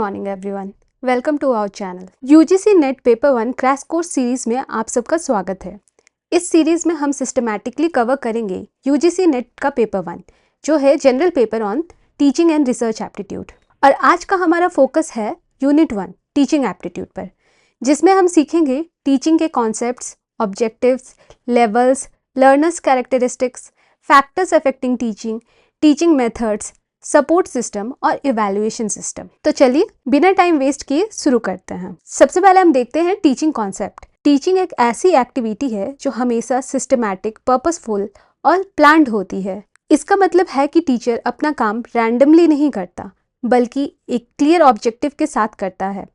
Morning everyone, welcome to our channel. UGC NET paper 1 crash course series में आप सबका स्वागत है। इस सीरीज में हम सिस्टमैटिकली कवर करेंगे यूजीसी नेट का पेपर 1 जो है general paper on teaching and research aptitude. और आज का हमारा फोकस है यूनिट 1 टीचिंग एप्टीट्यूड पर, जिसमें हम सीखेंगे टीचिंग के concepts, objectives, levels, learners characteristics, factors affecting teaching, teaching methods, support system और इवैल्यूएशन सिस्टम। तो चलिए बिना टाइम वेस्ट किए शुरू करते हैं। सबसे पहले हम देखते हैं टीचिंग कॉन्सेप्ट। टीचिंग एक ऐसी एक्टिविटी है जो हमेशा सिस्टमैटिक, पर्पसफुल और प्लान्ड होती है। इसका मतलब है कि टीचर अपना काम रैंडमली नहीं करता, बल्कि एक क्लियर ऑब्जेक्टिव के साथ करता है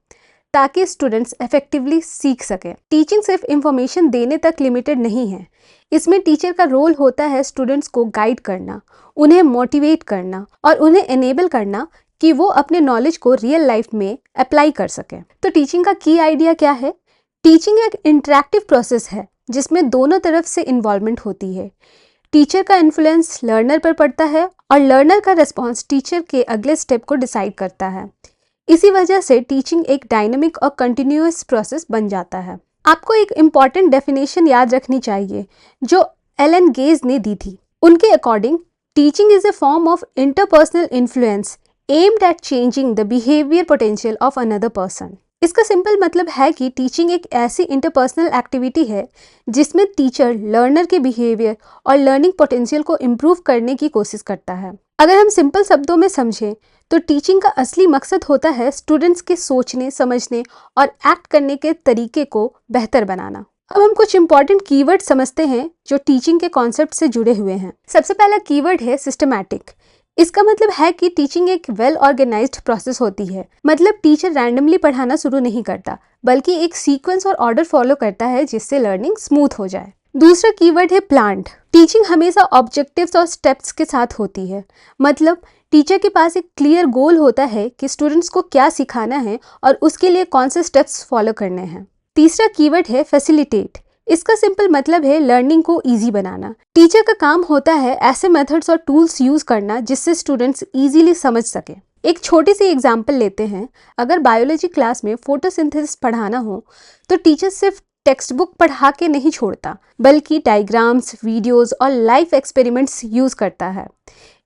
ताकि स्टूडेंट्स इफेक्टिवली सीख सकें। टीचिंग सिर्फ इंफॉर्मेशन देने तक लिमिटेड नहीं है। इसमें टीचर का रोल होता है स्टूडेंट्स को गाइड करना, उन्हें मोटिवेट करना और उन्हें एनेबल करना कि वो अपने नॉलेज को रियल लाइफ में अप्लाई कर सकें। तो टीचिंग का की आइडिया क्या है? टीचिंग एक इंटरैक्टिव प्रोसेस है जिसमें दोनों तरफ से इन्वॉल्वमेंट होती है। टीचर का इन्फ्लुएंस लर्नर पर पड़ता है और लर्नर का रिस्पॉन्स टीचर के अगले स्टेप को डिसाइड करता है। इसी वजह से टीचिंग एक डायनामिक और कंटिन्यूअस प्रोसेस बन जाता है। आपको एक इम्पॉर्टेंट डेफिनेशन याद रखनी चाहिए जो एलन गेज ने दी थी। उनके according teaching is a form of interpersonal influence aimed at changing the behaviour potential of another person. इसका सिंपल मतलब है कि टीचिंग एक ऐसी इंटरपर्सनल एक्टिविटी है जिसमें टीचर लर्नर के बिहेवियर और लर्निंग पोटेंशियल को इम्प्रूव करने की कोशिश करता है। अगर हम सिंपल शब्दों में समझें तो टीचिंग का असली मकसद होता है स्टूडेंट्स के सोचने, समझने और एक्ट करने के तरीके को बेहतर बनाना। अब हम कुछ इंपॉर्टेंट कीवर्ड समझते हैं जो टीचिंग के कॉन्सेप्ट से जुड़े हुए हैं। सबसे पहला कीवर्ड है सिस्टमैटिक। इसका मतलब है कि टीचिंग एक वेल ऑर्गेनाइज्ड प्रोसेस होती है। मतलब टीचर रैंडमली पढ़ाना शुरू नहीं करता, बल्कि एक सीक्वेंस और ऑर्डर फॉलो करता है जिससे लर्निंग स्मूथ हो जाए। दूसरा कीवर्ड है प्लान्ड। टीचिंग हमेशा ऑब्जेक्टिव्स और स्टेप्स के साथ होती है। मतलब टीचर के पास एक क्लियर गोल होता है कि स्टूडेंट्स को क्या सिखाना है और उसके लिए कौन से स्टेप्स फॉलो करने हैं। तीसरा कीवर्ड है फैसिलिटेट। इसका सिंपल मतलब है लर्निंग को इजी बनाना। टीचर का काम होता है ऐसे मेथड्स और टूल्स यूज करना जिससे स्टूडेंट्स इजीली समझ सके। एक छोटी सी एग्जांपल लेते हैं। अगर बायोलॉजी क्लास में फोटोसिंथेसिस पढ़ाना हो तो टीचर सिर्फ टेक्स्ट बुक पढ़ा के नहीं छोड़ता, बल्कि डायग्राम्स, वीडियोस और लाइफ एक्सपेरिमेंट्स यूज करता है।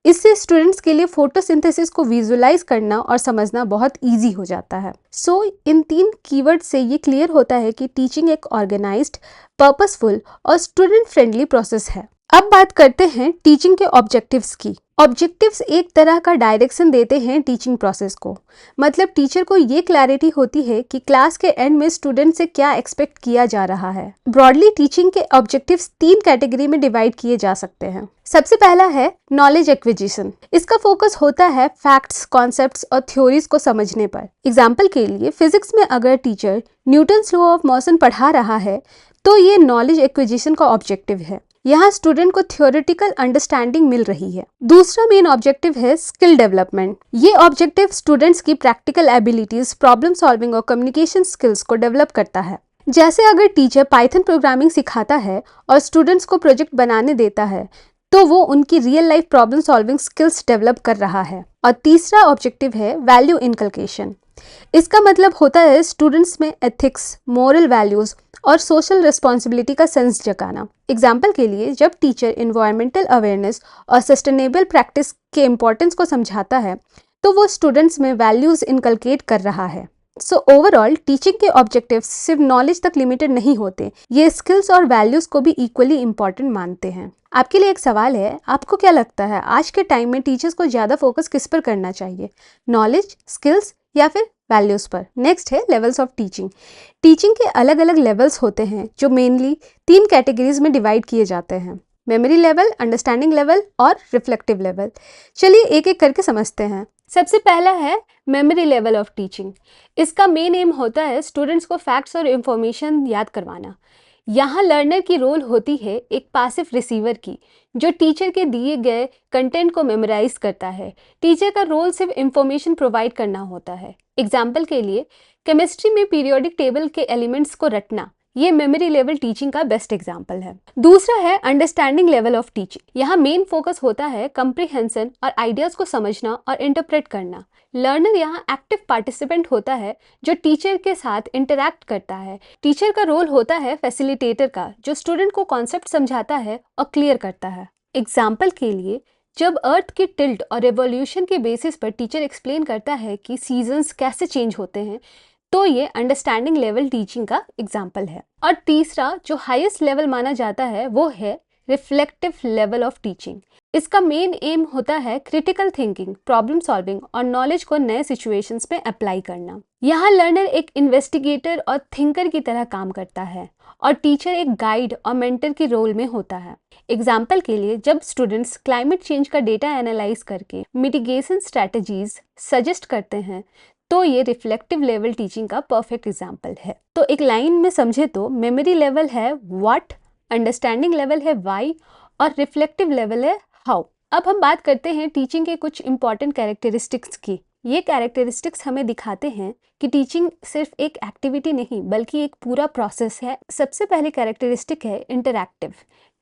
इससे स्टूडेंट्स के लिए फोटोसिंथेसिस को विजुअलाइज करना और समझना बहुत इजी हो जाता है। सो इन 3 कीवर्ड से ये क्लियर होता है कि टीचिंग एक ऑर्गेनाइज्ड, पर्पसफुल और स्टूडेंट फ्रेंडली प्रोसेस है। अब बात करते हैं टीचिंग के ऑब्जेक्टिव्स की। ऑब्जेक्टिव्स एक तरह का डायरेक्शन देते हैं टीचिंग प्रोसेस को। मतलब टीचर को ये क्लैरिटी होती है कि क्लास के एंड में स्टूडेंट से क्या एक्सपेक्ट किया जा रहा है। ब्रॉडली टीचिंग के ऑब्जेक्टिव्स 3 कैटेगरी में डिवाइड किए जा सकते हैं। सबसे पहला है नॉलेज एक्विजिशन। इसका फोकस होता है फैक्ट्स, कॉन्सेप्ट्स और थ्योरीज को समझने पर। एग्जाम्पल के लिए फिजिक्स में अगर teacher Newton's law of motion पढ़ा रहा है तो ये नॉलेज एक्विजिशन का ऑब्जेक्टिव है। यहाँ स्टूडेंट को थ्योरेटिकल अंडरस्टैंडिंग मिल रही है। दूसरा मेन ऑब्जेक्टिव है स्किल डेवलपमेंट। ये ऑब्जेक्टिव स्टूडेंट्स की प्रैक्टिकल एबिलिटीज, प्रॉब्लम सॉल्विंग और कम्युनिकेशन स्किल्स को डेवलप करता है। जैसे अगर टीचर पाइथन प्रोग्रामिंग सिखाता है और स्टूडेंट्स को प्रोजेक्ट बनाने देता है तो वो उनकी real life problem solving skills develop कर रहा है। और तीसरा ऑब्जेक्टिव है वैल्यू इनकलकेशन। इसका मतलब होता है स्टूडेंट्स में एथिक्स, मोरल वैल्यूज और सोशल रिस्पॉन्सिबिलिटी का सेंस जगाना। एग्जाम्पल के लिए जब टीचर इन्वायरमेंटल अवेयरनेस और सस्टेनेबल प्रैक्टिस के इम्पोर्टेंस को समझाता है तो वो स्टूडेंट्स में वैल्यूज इनकलकेट कर रहा है। सो ओवरऑल टीचिंग के ऑब्जेक्टिव्स सिर्फ नॉलेज तक लिमिटेड नहीं होते, ये स्किल्स और वैल्यूज को भी इक्वली इम्पॉर्टेंट मानते हैं। आपके लिए एक सवाल है, आपको क्या लगता है आज के टाइम में टीचर्स को ज़्यादा फोकस किस पर करना चाहिए, नॉलेज, स्किल्स या फिर वैल्यूज पर? नेक्स्ट है लेवल्स ऑफ टीचिंग। टीचिंग के अलग अलग लेवल्स होते हैं जो मेनली 3 कैटेगरीज में डिवाइड किए जाते हैं। मेमोरी लेवल, अंडरस्टैंडिंग लेवल और रिफ्लेक्टिव लेवल। चलिए एक एक करके समझते हैं। सबसे पहला है मेमोरी लेवल ऑफ टीचिंग। इसका मेन एम होता है स्टूडेंट्स को फैक्ट्स और इंफॉर्मेशन याद करवाना। यहाँ लर्नर की रोल होती है एक पैसिव रिसीवर की, जो टीचर के दिए गए कंटेंट को मेमोराइज करता है। टीचर का रोल सिर्फ इंफॉर्मेशन प्रोवाइड करना होता है। एग्जाम्पल के लिए केमिस्ट्री में पीरियोडिक टेबल के एलिमेंट्स को रटना ये मेमोरी लेवल टीचिंग का बेस्ट एग्जाम्पल है। दूसरा है अंडरस्टैंडिंग लेवल ऑफ टीचिंग। यहाँ मेन फोकस होता है कंप्रीहेंशन और आइडियाज को समझना और इंटरप्रेट करना। लर्नर यहाँ एक्टिव पार्टिसिपेंट होता है जो टीचर के साथ इंटरैक्ट करता है। टीचर का रोल होता है फैसिलिटेटर का, जो स्टूडेंट को कॉन्सेप्ट समझाता है और क्लियर करता है। एग्जाम्पल के लिए, जब अर्थ की टिल्ट और रेवोल्यूशन के बेसिस पर टीचर एक्सप्लेन करता है कि सीजन्स कैसे चेंज होते हैं, तो ये अंडरस्टैंडिंग लेवल टीचिंग का एग्जाम्पल है। और तीसरा जो हाईएस्ट लेवल माना जाता है वो है रिफ्लेक्टिव लेवल ऑफ टीचिंग। इसका मेन एम होता है क्रिटिकल थिंकिंग, प्रॉब्लम सॉल्विंग और नॉलेज को नए सिचुएशंस में अप्लाई करना। यहाँ लर्नर एक इन्वेस्टिगेटर और थिंकर की तरह काम करता है और टीचर एक गाइड और मेंटर के रोल में होता है। एग्जाम्पल के लिए, जब स्टूडेंट्स क्लाइमेट चेंज का डेटा एनालाइज करके मिटिगेशन स्ट्रैटेजीज सजेस्ट करते हैं, तो ये रिफ्लेक्टिव लेवल टीचिंग का परफेक्ट एग्जाम्पल है। तो एक लाइन में समझे तो मेमोरी लेवल है व्हाट, अंडरस्टैंडिंग लेवल है व्हाई और रिफ्लेक्टिव लेवल है हाउ। अब हम बात करते हैं टीचिंग के कुछ इंपॉर्टेंट कैरेक्टरिस्टिक्स की। ये कैरेक्टरिस्टिक्स हमें दिखाते हैं कि टीचिंग सिर्फ एक एक्टिविटी नहीं बल्कि एक पूरा प्रोसेस है। सबसे पहले कैरेक्टरिस्टिक है इंटरैक्टिव।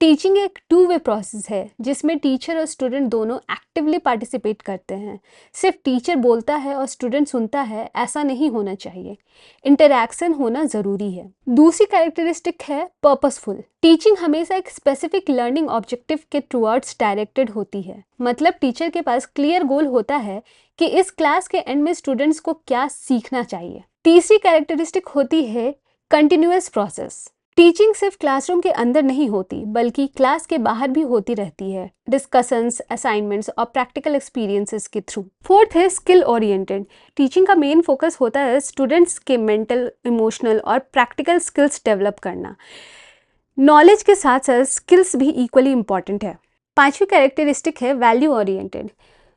टीचिंग एक टू वे प्रोसेस है जिसमें टीचर और स्टूडेंट दोनों एक्टिवली पार्टिसिपेट करते हैं। सिर्फ टीचर बोलता है और स्टूडेंट सुनता है, ऐसा नहीं होना चाहिए। इंटरैक्शन होना ज़रूरी है। दूसरी कैरेक्टरिस्टिक है पर्पसफुल। टीचिंग हमेशा एक स्पेसिफिक लर्निंग ऑब्जेक्टिव के टुवर्ड्स डायरेक्टेड होती है। मतलब टीचर के पास क्लियर गोल होता है कि इस क्लास के एंड में स्टूडेंट्स को क्या सीखना चाहिए। तीसरी कैरेक्टरिस्टिक होती है कंटिन्यूअस प्रोसेस। टीचिंग सिर्फ क्लासरूम के अंदर नहीं होती बल्कि क्लास के बाहर भी होती रहती है, डिस्कशंस, असाइनमेंट्स और प्रैक्टिकल एक्सपीरियंसेस के थ्रू। फोर्थ है स्किल ओरिएंटेड। टीचिंग का मेन फोकस होता है स्टूडेंट्स के मेंटल, इमोशनल और प्रैक्टिकल स्किल्स डेवलप करना। नॉलेज के साथ साथ स्किल्स भी इक्वली इंपॉर्टेंट है। पांचवी कैरेक्टरिस्टिक है वैल्यू ओरिएंटेड।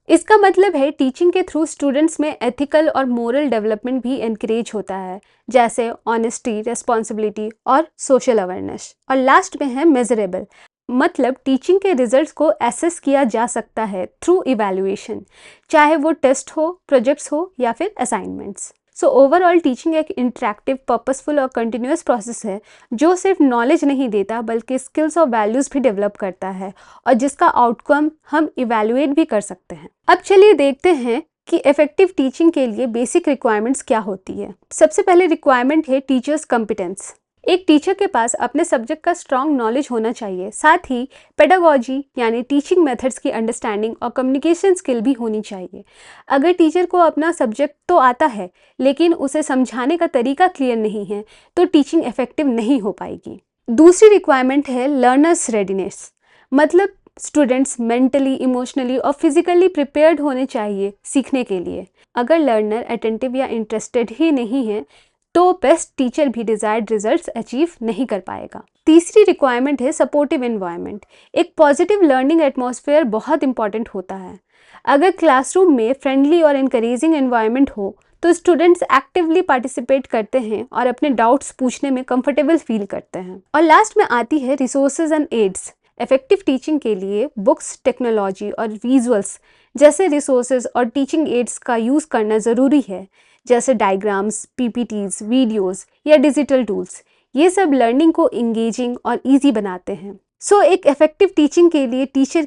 इसका मतलब है टीचिंग के थ्रू स्टूडेंट्स में एथिकल और मोरल डेवलपमेंट भी एनकरेज होता है, जैसे ऑनेस्टी, रिस्पॉन्सिबिलिटी और सोशल अवेयरनेस। और लास्ट में है मेजरेबल। मतलब टीचिंग के रिजल्ट्स को एसेस किया जा सकता है थ्रू इवैल्यूएशन, चाहे वो टेस्ट हो, प्रोजेक्ट्स हो या फिर असाइनमेंट्स। सो ओवरऑल टीचिंग एक इंटरैक्टिव, पर्पसफुल और कंटिन्यूअस प्रोसेस है जो सिर्फ नॉलेज नहीं देता बल्कि स्किल्स और वैल्यूज भी डेवलप करता है और जिसका आउटकम हम इवैल्यूएट भी कर सकते हैं। अब चलिए देखते हैं कि इफेक्टिव टीचिंग के लिए बेसिक रिक्वायरमेंट्स क्या होती है। सबसे पहले रिक्वायरमेंट है टीचर्स कॉम्पिटेंस। एक टीचर के पास अपने सब्जेक्ट का स्ट्रॉन्ग नॉलेज होना चाहिए, साथ ही पेडागोजी यानी टीचिंग मेथड्स की अंडरस्टैंडिंग और कम्युनिकेशन स्किल भी होनी चाहिए। अगर टीचर को अपना सब्जेक्ट तो आता है लेकिन उसे समझाने का तरीका क्लियर नहीं है तो टीचिंग इफेक्टिव नहीं हो पाएगी। दूसरी रिक्वायरमेंट है लर्नर्स रेडीनेस। मतलब स्टूडेंट्स मेंटली, इमोशनली और फिजिकली प्रिपेयर्ड होने चाहिए सीखने के लिए। अगर लर्नर अटेंटिव या इंटरेस्टेड ही नहीं है तो बेस्ट टीचर भी डिजायर्ड रिजल्ट्स अचीव नहीं कर पाएगा। तीसरी रिक्वायरमेंट है सपोर्टिव एनवायरनमेंट। एक पॉजिटिव लर्निंग एटमॉस्फेयर बहुत इंपॉर्टेंट होता है। अगर क्लासरूम में फ्रेंडली और इनकरेजिंग एनवायरनमेंट हो तो स्टूडेंट्स एक्टिवली पार्टिसिपेट करते हैं और अपने डाउट्स पूछने में कंफर्टेबल फील करते हैं। और लास्ट में आती है resources and aids. Effective teaching के लिए बुक्स, टेक्नोलॉजी और विजुअल्स जैसे रिसोर्सेज और टीचिंग एड्स का यूज़ करना ज़रूरी है, जैसे डायग्राम्स, पीपीटीज, वीडियोस या डिजिटल टूल्स। ये सब लर्निंग को इंगेजिंग और इजी बनाते हैं। एक इफेक्टिव टीचिंग के लिए टीचर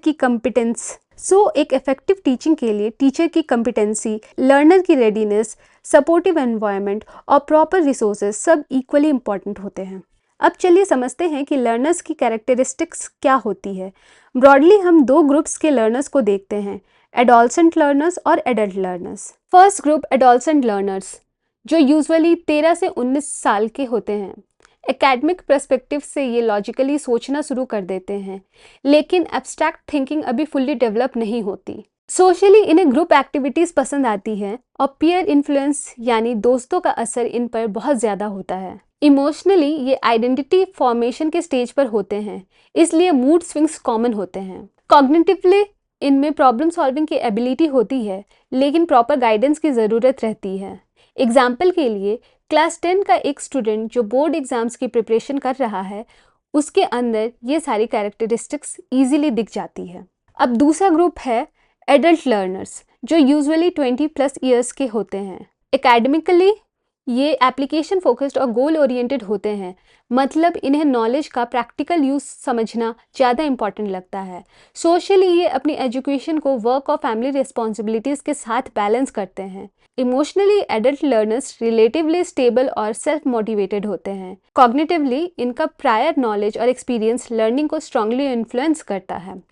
की कंपिटेंसी, लर्नर की रेडीनेस, सपोर्टिव एनवायरनमेंट और प्रॉपर रिसोर्सेज सब इक्वली इंपॉर्टेंट होते हैं। अब चलिए समझते हैं कि लर्नर्स की कैरेक्टरिस्टिक्स क्या होती है। ब्रॉडली हम दो ग्रुप्स के लर्नर्स को देखते हैं, एडोलसेंट लर्नर्स और adult learners. First group adolescent learners, जो यूजुअली 13 से 19 साल के होते हैं। एकेडमिक पर्सपेक्टिव से ये लॉजिकली सोचना शुरू कर देते हैं, लेकिन एब्स्ट्रैक्ट थिंकिंग अभी फुल्ली डेवलप नहीं होती। सोशली इन्हें ग्रुप एक्टिविटीज़ पसंद आती हैं और पीयर इन्फ्लुएंस यानी दोस्तों का असर इन पर बहुत ज़्यादा होता है। इमोशनली ये आइडेंटिटी फॉर्मेशन के स्टेज पर होते हैं, इसलिए मूड स्विंग्स कॉमन होते हैं। कॉग्निटिवली इनमें प्रॉब्लम सॉल्विंग की एबिलिटी होती है, लेकिन प्रॉपर गाइडेंस की ज़रूरत रहती है। एग्जाम्पल के लिए, क्लास 10 का एक स्टूडेंट जो बोर्ड एग्जाम्स की प्रिपरेशन कर रहा है, उसके अंदर ये सारी कैरेक्टरिस्टिक्स ईजिली दिख जाती है। अब दूसरा ग्रुप है एडल्ट लर्नर्स, जो यूजुअली 20+ ईयर्स के होते हैं। एकेडमिकली ये एप्लीकेशन फोकस्ड और गोल ओरिएंटेड होते हैं, मतलब इन्हें नॉलेज का प्रैक्टिकल यूज समझना ज़्यादा इंपॉर्टेंट लगता है। सोशली ये अपनी एजुकेशन को वर्क और फैमिली रिस्पॉन्सिबिलिटीज़ के साथ बैलेंस करते हैं। Emotionally adult learners relatively stable और सेल्फ मोटिवेटेड होते हैं। कॉग्निटिवली इनका प्रायर नॉलेज और एक्सपीरियंस लर्निंग को स्ट्रांगली इन्फ्लुएंस करता है।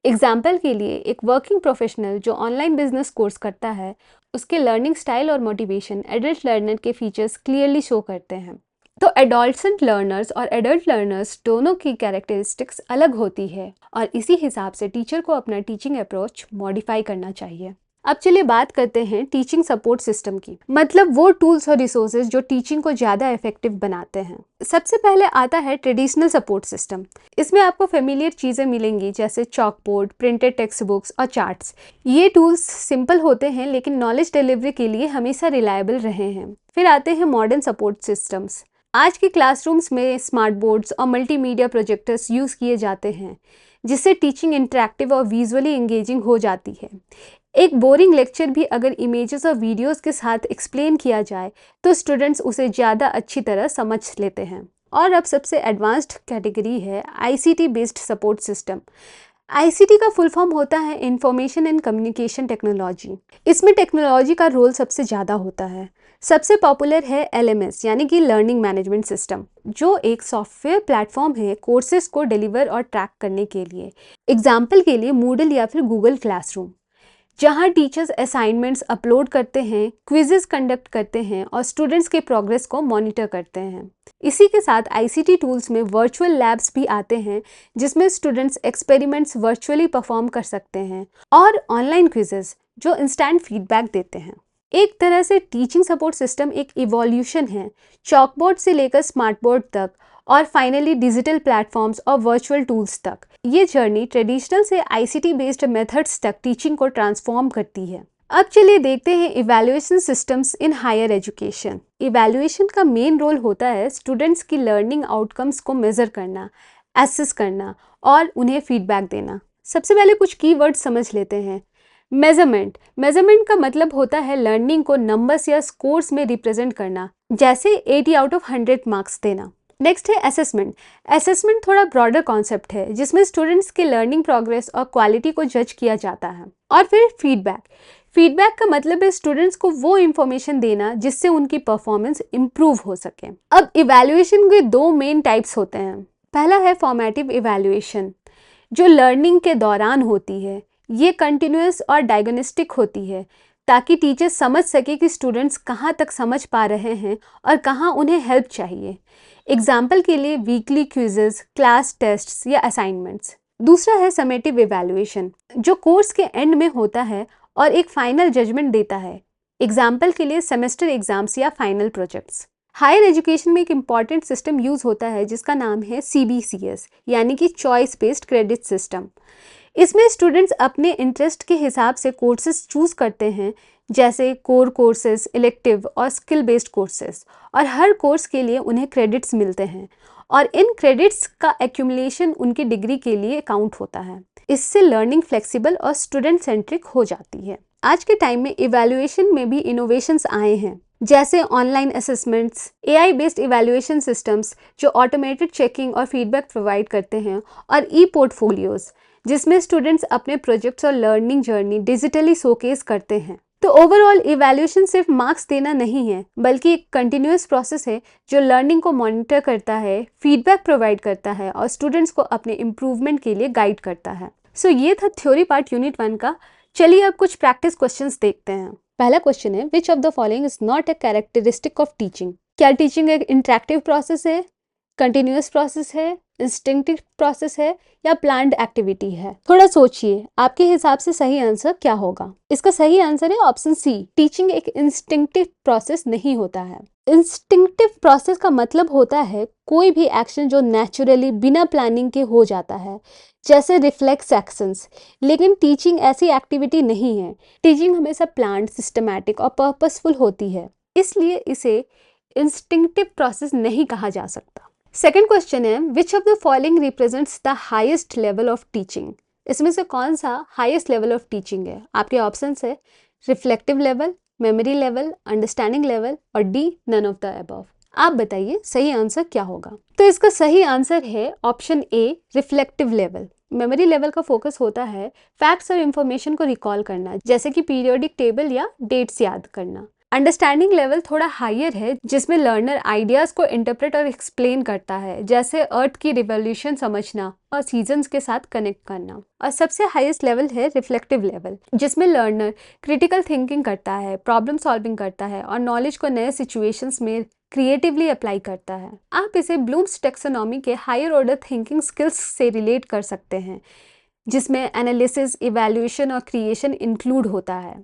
एग्जाम्पल के लिए एक वर्किंग प्रोफेशनल जो ऑनलाइन बिजनेस कोर्स करता है, उसके लर्निंग स्टाइल और मोटिवेशन एडल्ट लर्नर के फीचर्स क्लियरली शो करते हैं। तो एडोलसेंट लर्नर्स और एडल्ट लर्नर्स दोनों की कैरेक्टरिस्टिक्स अलग होती है और इसी हिसाब से टीचर को अपना टीचिंग अप्रोच मॉडिफाई करना चाहिए। अब चलिए बात करते हैं टीचिंग सपोर्ट सिस्टम की, मतलब वो टूल्स और रिसोर्सेज जो टीचिंग को ज़्यादा इफेक्टिव बनाते हैं। सबसे पहले आता है ट्रेडिशनल सपोर्ट सिस्टम। इसमें आपको फेमिलियर चीज़ें मिलेंगी जैसे chalk board, printed text books और चार्ट्स। ये टूल्स सिंपल होते हैं लेकिन नॉलेज डिलीवरी के लिए हमेशा रिलायबल रहे हैं। फिर आते हैं मॉडर्न सपोर्ट सिस्टम्स। आज के क्लासरूम्स में स्मार्ट बोर्ड्स और मल्टीमीडिया प्रोजेक्टर्स यूज़ किए जाते हैं, जिससे टीचिंग इंटरेक्टिव और विजुअली एंगेजिंग हो जाती है। एक बोरिंग लेक्चर भी अगर इमेजेस और वीडियोस के साथ एक्सप्लेन किया जाए तो स्टूडेंट्स उसे ज़्यादा अच्छी तरह समझ लेते हैं। और अब सबसे एडवांस्ड कैटेगरी है ICT based support system. ICT का फुल फॉर्म होता है इंफॉर्मेशन एंड कम्युनिकेशन टेक्नोलॉजी। इसमें टेक्नोलॉजी का रोल सबसे ज़्यादा होता है। सबसे पॉपुलर है एलएमएस यानी कि लर्निंग मैनेजमेंट सिस्टम, जो एक सॉफ्टवेयर प्लेटफॉर्म है कोर्सेज को डिलीवर और ट्रैक करने के लिए। एग्जाम्पल के लिए मूडल या फिर गूगल क्लासरूम, जहां टीचर्स असाइनमेंट्स अपलोड करते हैं, क्विजेस कंडक्ट करते हैं और स्टूडेंट्स के प्रोग्रेस को मॉनिटर करते हैं। इसी के साथ आईसीटी टूल्स में वर्चुअल लैब्स भी आते हैं, जिसमें स्टूडेंट्स एक्सपेरिमेंट्स वर्चुअली परफॉर्म कर सकते हैं, और ऑनलाइन क्विजेस जो इंस्टेंट फीडबैक देते हैं। एक तरह से टीचिंग सपोर्ट सिस्टम एक इवोल्यूशन है, चॉकबोर्ड से लेकर स्मार्ट बोर्ड तक और फाइनली डिजिटल प्लेटफॉर्म्स और वर्चुअल टूल्स तक। ये जर्नी ट्रेडिशनल से आईसीटी बेस्ड मेथड्स तक टीचिंग को ट्रांसफॉर्म करती है। अब चलिए देखते हैं evaluation systems in higher education. Evaluation का मेन रोल होता है स्टूडेंट्स की लर्निंग आउटकम्स को मेजर करना, एसेस करना और उन्हें फीडबैक देना। सबसे पहले कुछ कीवर्ड्स समझ लेते हैं। मेजरमेंट का मतलब होता है लर्निंग को नंबर्स या स्कोर्स में रिप्रेजेंट करना, जैसे 80 आउट ऑफ 100 मार्क्स देना। नेक्स्ट है असेसमेंट थोड़ा ब्रॉडर कॉन्सेप्ट है, जिसमें स्टूडेंट्स के लर्निंग प्रोग्रेस और क्वालिटी को जज किया जाता है। और फिर फीडबैक का मतलब है स्टूडेंट्स को वो इंफॉर्मेशन देना जिससे उनकी परफॉर्मेंस इंप्रूव हो सके। अब इवैल्यूएशन के दो मेन टाइप्स होते हैं। पहला है फॉर्मेटिव इवैल्यूएशन, जो लर्निंग के दौरान होती है। ये कंटिन्यूअस और डायग्नोस्टिक होती है, ताकि टीचर समझ सके कि स्टूडेंट्स कहाँ तक समझ पा रहे हैं और कहाँ उन्हें हेल्प चाहिए। एग्जाम्पल के लिए वीकली क्विजेस, क्लास टेस्ट्स या असाइनमेंट्स। दूसरा है समेटिव इवैल्यूएशन, जो कोर्स के एंड में होता है और एक फाइनल जजमेंट देता है। एग्जाम्पल के लिए सेमेस्टर एग्जाम्स या फाइनल प्रोजेक्ट्स। हायर एजुकेशन में एक इम्पॉर्टेंट सिस्टम यूज होता है जिसका नाम है CBCS यानी कि चॉइस बेस्ड क्रेडिट सिस्टम। इसमें स्टूडेंट्स अपने इंटरेस्ट के हिसाब से कोर्सेज चूज करते हैं, जैसे कोर कोर्सेज, इलेक्टिव और स्किल बेस्ड कोर्सेज, और हर कोर्स के लिए उन्हें क्रेडिट्स मिलते हैं और इन क्रेडिट्स का एक्यूमुलेशन उनकी डिग्री के लिए काउंट होता है। इससे लर्निंग फ्लेक्सिबल और स्टूडेंट सेंट्रिक हो जाती है। आज के टाइम में इवैल्यूएशन में भी इनोवेशंस आए हैं, जैसे online assessments, AI based evaluation systems जो ऑटोमेटेड चेकिंग और फीडबैक प्रोवाइड करते हैं, और पोर्टफोलियोज जिसमें स्टूडेंट्स अपने प्रोजेक्ट्स और लर्निंग जर्नी डिजिटली शोकेस करते हैं। तो ओवरऑल इवैल्यूएशन सिर्फ मार्क्स देना नहीं है, बल्कि एक कंटिन्यूअस प्रोसेस है जो लर्निंग को मॉनिटर करता है, फीडबैक प्रोवाइड करता है और स्टूडेंट्स को अपने इम्प्रूवमेंट के लिए गाइड करता है। सो ये था थ्योरी पार्ट यूनिट 1 का। चलिए अब कुछ प्रैक्टिस क्वेश्चंस देखते हैं। पहला क्वेश्चन है, विच of the following is not a characteristic of teaching? क्या टीचिंग एक इंटरेक्टिव प्रोसेस है, कंटिन्यूअस प्रोसेस है, इंस्टिंक्टिव प्रोसेस है या प्लान्ड एक्टिविटी है? थोड़ा सोचिए, आपके हिसाब से सही आंसर क्या होगा? इसका सही आंसर है ऑप्शन सी, टीचिंग एक इंस्टिंक्टिव प्रोसेस नहीं होता है। इंस्टिंक्टिव प्रोसेस का मतलब होता है कोई भी एक्शन जो नेचुरली बिना प्लानिंग के हो जाता है, जैसे रिफ्लेक्स एक्शंस। लेकिन टीचिंग ऐसी एक्टिविटी नहीं है। टीचिंग हमेशा प्लान्ड, सिस्टमैटिक और पर्पसफुल होती है, इसलिए इसे इंस्टिंक्टिव प्रोसेस नहीं कहा जा सकता। सेकेंड क्वेश्चन है, विच of the following represents the highest level of teaching? इसमें से कौन सा हाईएस्ट लेवल ऑफ टीचिंग है? आपके ऑप्शंस है reflective level, memory level, understanding level और D none of the above. आप बताइए सही आंसर क्या होगा। तो इसका सही आंसर है option A, reflective level. Memory level का फोकस होता है फैक्ट्स और इंफॉर्मेशन को रिकॉल करना, जैसे कि पीरियोडिक टेबल या डेट्स याद करना। अंडरस्टैंडिंग लेवल थोड़ा हायर है, जिसमें लर्नर आइडियाज को इंटरप्रेट और एक्सप्लेन करता है, जैसे अर्थ की रिवोल्यूशन समझना और सीजन्स के साथ कनेक्ट करना। और सबसे हाईएस्ट लेवल है रिफ्लेक्टिव लेवल, जिसमें लर्नर क्रिटिकल थिंकिंग करता है, प्रॉब्लम सॉल्विंग करता है और नॉलेज को नए सिचुएशंस में क्रिएटिवली अप्लाई करता है। आप इसे ब्लूम्स टेक्सोनॉमी के हायर ऑर्डर थिंकिंग स्किल्स से रिलेट कर सकते हैं, जिसमें एनालिसिस, इवैल्यूएशन और क्रिएशन इंक्लूड होता है।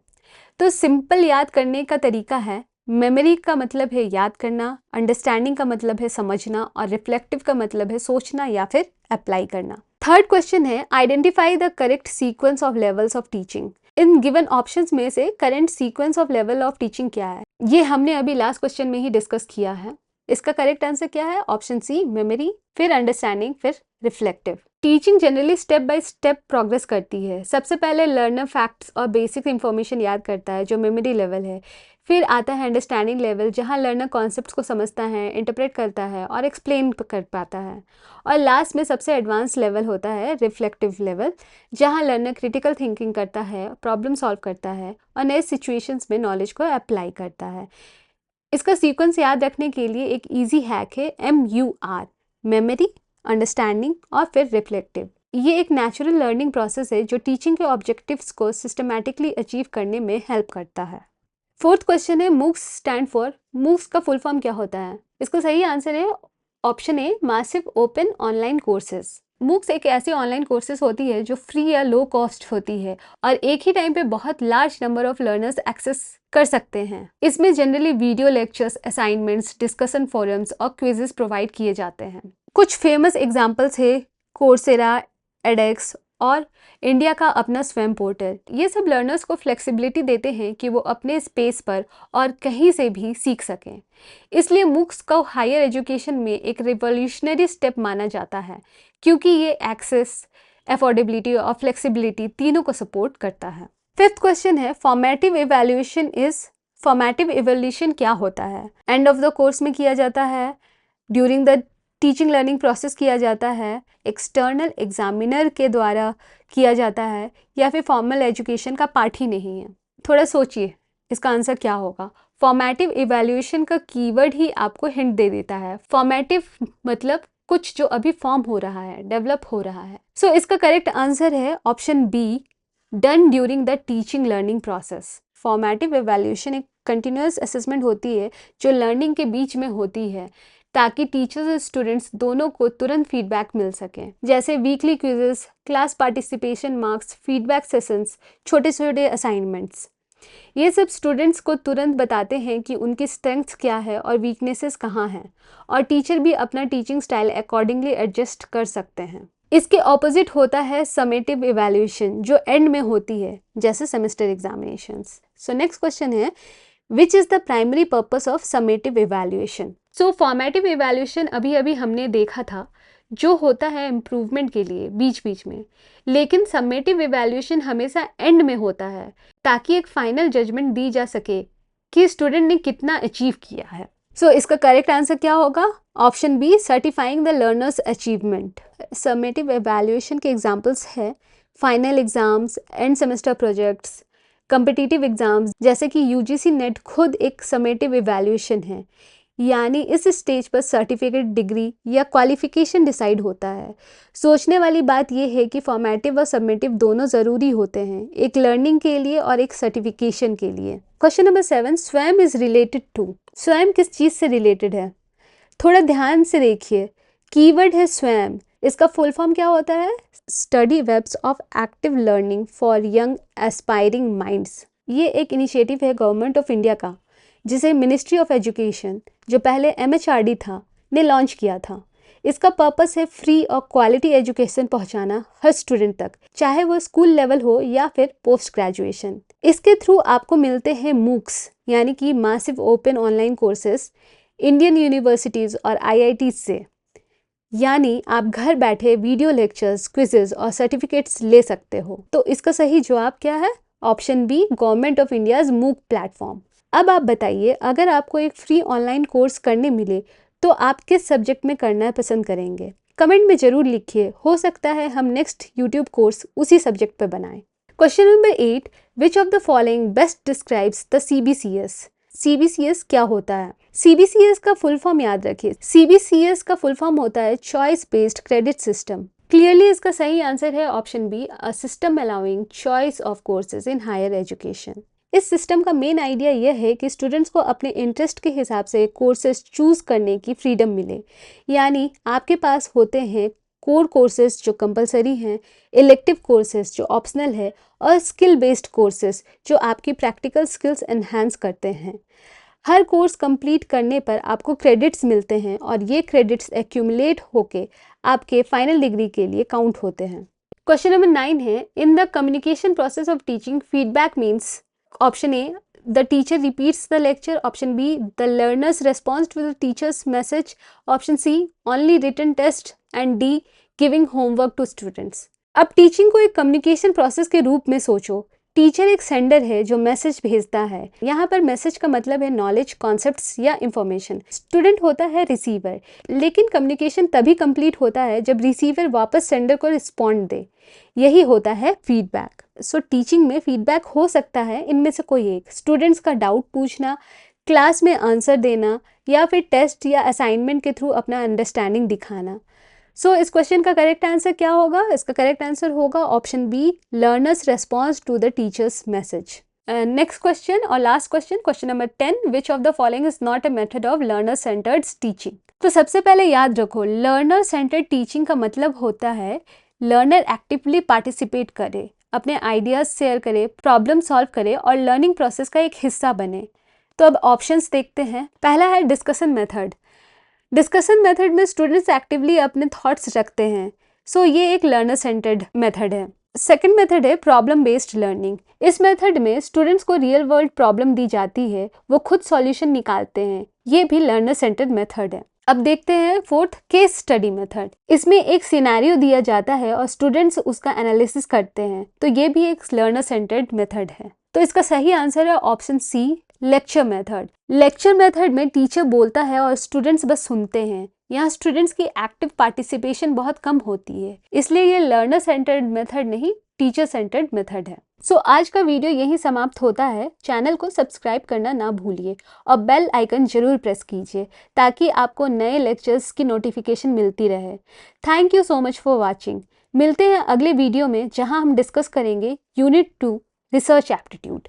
तो सिंपल याद करने का तरीका है, मेमोरी का मतलब है याद करना, अंडरस्टैंडिंग का मतलब है समझना और रिफ्लेक्टिव का मतलब है सोचना या फिर अप्लाई करना। थर्ड क्वेश्चन है, identify the correct sequence of levels of teaching. In given options में से current sequence of level of teaching क्या है? ये हमने अभी लास्ट क्वेश्चन में ही डिस्कस किया है। इसका करेक्ट आंसर क्या है? ऑप्शन सी, मेमोरी, फिर अंडरस्टैंडिंग, फिर reflective. Teaching generally step by step progress करती है। सबसे पहले लर्नर फैक्ट्स और बेसिक इंफॉर्मेशन याद करता है, जो मेमोरी लेवल है। फिर आता है अंडरस्टैंडिंग लेवल, जहाँ लर्नर कॉन्सेप्ट्स को समझता है, इंटरप्रेट करता है और एक्सप्लेन कर पाता है। और लास्ट में सबसे एडवांस लेवल होता है रिफ्लेक्टिव लेवल, जहाँ लर्नर क्रिटिकल थिंकिंग करता है, प्रॉब्लम सॉल्व करता है और नए सिचुएशंस में नॉलेज को अप्लाई करता है। इसका सीक्वेंस याद रखने के लिए एक ईजी हैक है MUR, मेमोरी, अंडरस्टैंडिंग और फिर रिफ्लेक्टिव। ये एक नेचुरल लर्निंग प्रोसेस है जो टीचिंग के ऑब्जेक्टिव्स को सिस्टमैटिकली अचीव करने में हेल्प करता है। फोर्थ क्वेश्चन है, मूक्स स्टैंड फॉर। मूक्स का फुल फॉर्म क्या होता है? इसका सही आंसर है option A, massive open online courses. MOOCs एक ऐसी ऑनलाइन कोर्सेज होती है जो फ्री या लो कॉस्ट होती है और एक ही टाइम पे बहुत large number of learners access कर सकते हैं। इसमें generally video lectures, assignments, discussion forums और क्विजेस प्रोवाइड किए जाते हैं। कुछ फेमस एग्जाम्पल्स है कोर्सेरा, एडेक्स और इंडिया का अपना स्वयं पोर्टल। ये सब लर्नर्स को फ्लेक्सिबिलिटी देते हैं कि वो अपने स्पेस पर और कहीं से भी सीख सकें। इसलिए मूक्स को हायर एजुकेशन में एक रिवॉल्यूशनरी स्टेप माना जाता है, क्योंकि ये एक्सेस, अफोर्डेबिलिटी और फ्लेक्सिबिलिटी तीनों को सपोर्ट करता है। फिफ्थ क्वेश्चन है, formative evaluation is. Formative evaluation क्या होता है? एंड ऑफ द कोर्स में किया जाता है, during the teaching learning process किया जाता है, एक्सटर्नल एग्जामिनर के द्वारा किया जाता है, या फिर फॉर्मल एजुकेशन का पार्ट ही नहीं है? थोड़ा सोचिए इसका आंसर क्या होगा। फॉर्मेटिव इवैल्यूएशन का कीवर्ड ही आपको हिंट दे देता है। फॉर्मेटिव मतलब कुछ जो अभी फॉर्म हो रहा है, डेवलप हो रहा है। सो इसका करेक्ट आंसर है option B, done during the teaching learning process. Formative evaluation एक कंटिन्यूअस असेसमेंट होती है जो लर्निंग के बीच में होती है, ताकि टीचर्स और स्टूडेंट्स दोनों को तुरंत फीडबैक मिल सके, जैसे weekly quizzes, class participation marks, feedback sessions, छोटे छोटे असाइनमेंट्स। ये सब स्टूडेंट्स को तुरंत बताते हैं कि उनकी स्ट्रेंथ्स क्या है और वीकनेसेस कहाँ हैं, और टीचर भी अपना टीचिंग स्टाइल अकॉर्डिंगली एडजस्ट कर सकते हैं। इसके ऑपोजिट होता है समेटिव इवैल्यूएशन, जो एंड में होती है, जैसे semester examinations. So next question है, which is the primary purpose of summative evaluation? So formative evaluation अभी हमने देखा था, जो होता है इम्प्रूवमेंट के लिए बीच बीच में, लेकिन समेटिव इवैल्यूएशन हमेशा एंड में होता है, ताकि एक फाइनल जजमेंट दी जा सके कि स्टूडेंट ने कितना अचीव किया है। सो इसका करेक्ट आंसर क्या होगा? Option B, certifying the learner's achievement. Summative evaluation के एग्जाम्पल्स है final exams, end semester projects, competitive exams, जैसे कि यूजीसी नेट खुद एक समेटिव इवैल्यूएशन है, यानी इस स्टेज पर सर्टिफिकेट, डिग्री या क्वालिफिकेशन डिसाइड होता है। सोचने वाली बात यह है कि फॉर्मेटिव और सबमिटिव दोनों ज़रूरी होते हैं, एक लर्निंग के लिए और एक सर्टिफिकेशन के लिए। क्वेश्चन नंबर 7, स्वयं इज रिलेटेड टू। स्वयं किस चीज़ से रिलेटेड है? थोड़ा ध्यान से देखिए, कीवर्ड है स्वयं। इसका फुल फॉर्म क्या होता है? Study webs of active learning for young aspiring minds. ये एक इनिशिएटिव है गवर्नमेंट ऑफ इंडिया का, जिसे मिनिस्ट्री ऑफ एजुकेशन, जो पहले MHRD था, ने लॉन्च किया था। इसका पर्पस है फ्री और क्वालिटी एजुकेशन पहुंचाना हर स्टूडेंट तक, चाहे वो स्कूल लेवल हो या फिर पोस्ट ग्रेजुएशन। इसके थ्रू आपको मिलते हैं मूक्स, यानी कि massive open online courses, Indian universities और IITs से, यानी आप घर बैठे वीडियो लेक्चर्स, क्विजेज और सर्टिफिकेट्स ले सकते हो। तो इसका सही जवाब क्या है? Option B government of India's MOOC platform. अब आप बताइए, अगर आपको एक फ्री ऑनलाइन कोर्स करने मिले तो आप किस सब्जेक्ट में करना पसंद करेंगे? कमेंट में ज़रूर लिखिए, हो सकता है हम नेक्स्ट यूट्यूब कोर्स उसी सब्जेक्ट पर बनाएं। Question number 8, which of the following best describes the CBCS? CBCS क्या होता है? CBCS का फुल फॉर्म याद रखिए। CBCS का फुल फॉर्म होता है choice based credit system. Clearly इसका सही आंसर है option B, a system allowing choice of courses in higher education. इस सिस्टम का मेन आइडिया यह है कि स्टूडेंट्स को अपने इंटरेस्ट के हिसाब से कोर्सेज चूज करने की फ्रीडम मिले। यानी आपके पास होते हैं कोर कोर्सेज जो कंपलसरी हैं, इलेक्टिव कोर्सेज जो ऑप्शनल है, और स्किल बेस्ड कोर्सेज जो आपकी प्रैक्टिकल स्किल्स एनहांस करते हैं। हर कोर्स कंप्लीट करने पर आपको क्रेडिट्स मिलते हैं और ये क्रेडिट्स एक्यूमुलेट होके आपके फाइनल डिग्री के लिए काउंट होते हैं। क्वेश्चन नंबर 9 है, in the communication process of teaching feedback means option A the teacher repeats the lecture, option B the learners responds to the teacher's message, option C only written test, and D giving homework to students। अब teaching को एक communication process के रूप में सोचो। Teacher एक sender है जो मैसेज भेजता है। यहाँ पर मैसेज का मतलब है नॉलेज, कॉन्सेप्ट्स या इंफॉर्मेशन। स्टूडेंट होता है रिसीवर। लेकिन कम्युनिकेशन तभी कंप्लीट होता है जब रिसीवर वापस सेंडर को रिस्पॉन्ड दे। यही होता है फीडबैक। सो टीचिंग में फीडबैक हो सकता है इनमें से कोई एक, स्टूडेंट्स का डाउट पूछना, क्लास में आंसर देना, या फिर टेस्ट या असाइनमेंट के थ्रू अपना अंडरस्टैंडिंग दिखाना। सो इस क्वेश्चन का करेक्ट आंसर क्या होगा? इसका करेक्ट आंसर होगा option B, learners response to the teachers message. Next question और last question, question number 10, which of the following is not a method of learner centred teaching? तो सबसे पहले याद रखो, लर्नर सेंटर्ड टीचिंग का मतलब होता है लर्नर एक्टिवली पार्टिसिपेट करे, अपने आइडियाज शेयर करे, प्रॉब्लम सॉल्व करे और लर्निंग प्रोसेस का एक हिस्सा बने। तो अब ऑप्शंस देखते हैं। पहला है डिस्कशन मेथड। डिस्कशन मेथड में स्टूडेंट्स एक्टिवली अपने थॉट्स रखते हैं। सो ये एक लर्नर सेंटर्ड मेथड है। सेकंड मेथड है प्रॉब्लम बेस्ड लर्निंग। इस मेथड में स्टूडेंट्स को रियल वर्ल्ड प्रॉब्लम दी जाती है, वो खुद सॉल्यूशन निकालते हैं। ये भी लर्नर सेंटर्ड मेथड है। अब देखते हैं फोर्थ, केस स्टडी मेथड। इसमें एक सिनेरियो दिया जाता है और स्टूडेंट्स उसका एनालिसिस करते हैं। तो ये भी एक लर्नर सेंटर्ड मेथड है। तो इसका सही आंसर है option C, lecture method. Lecture method में टीचर बोलता है और स्टूडेंट्स बस सुनते हैं। यहाँ स्टूडेंट्स की एक्टिव पार्टिसिपेशन बहुत कम होती है, इसलिए ये लर्नर सेंटर्ड मेथड नहीं, टीचर सेंटर्ड मेथड है। सो आज का वीडियो यहीं समाप्त होता है। चैनल को सब्सक्राइब करना ना भूलिए और बेल आइकन जरूर प्रेस कीजिए ताकि आपको नए लेक्चर्स की नोटिफिकेशन मिलती रहे। Thank you so much for watching. मिलते हैं अगले वीडियो में जहां हम डिस्कस करेंगे यूनिट 2 रिसर्च एप्टीट्यूड।